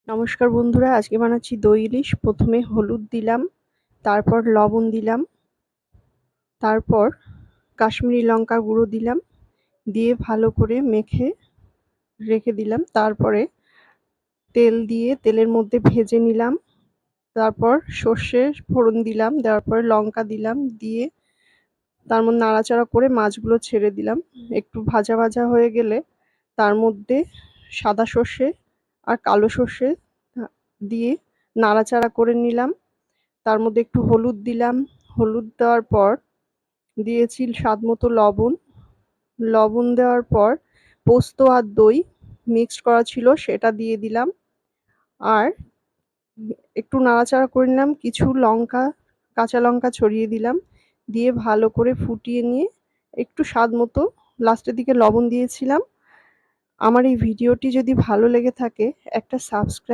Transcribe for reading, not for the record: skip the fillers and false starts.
নমস্কার বন্ধুরা, আজকে বানাচ্ছি দই ইলিশ। প্রথমে হলুদ দিলাম, তারপর লবণ দিলাম, তারপর কাশ্মীরি লঙ্কা গুঁড়ো দিলাম, দিয়ে ভালো করে মেখে রেখে দিলাম। তারপরে তেল দিয়ে তেলের মধ্যে ভেজে নিলাম। তারপর সর্ষের ফোড়ন দিলাম, দেওয়ার পরে লঙ্কা দিলাম, দিয়ে তার মধ্যে নাড়াচাড়া করে মাছগুলো ছেড়ে দিলাম। একটু ভাজা ভাজা হয়ে গেলে তার মধ্যে সাদা সর্ষে আর কালো সর্ষে দিয়ে নাড়াচাড়া করে নিলাম। তার মধ্যে একটু হলুদ দিলাম। হলুদ দেওয়ার পর দিয়েছি স্বাদ মতো লবণ। লবণ দেওয়ার পর পোস্ত আর দই মিক্সড করা ছিল সেটা দিয়ে দিলাম। আর একটু নাড়াচাড়া করে নিলাম, কিছু কাঁচা লঙ্কা ছড়িয়ে দিলাম, দিয়ে ভালো করে ফুটিয়ে নিয়ে একটু স্বাদ মতো লাস্টের দিকে লবণ দিয়েছিলাম। আমার এই ভিডিওটি যদি ভালো লেগে থাকে একটা সাবস্ক্রাইব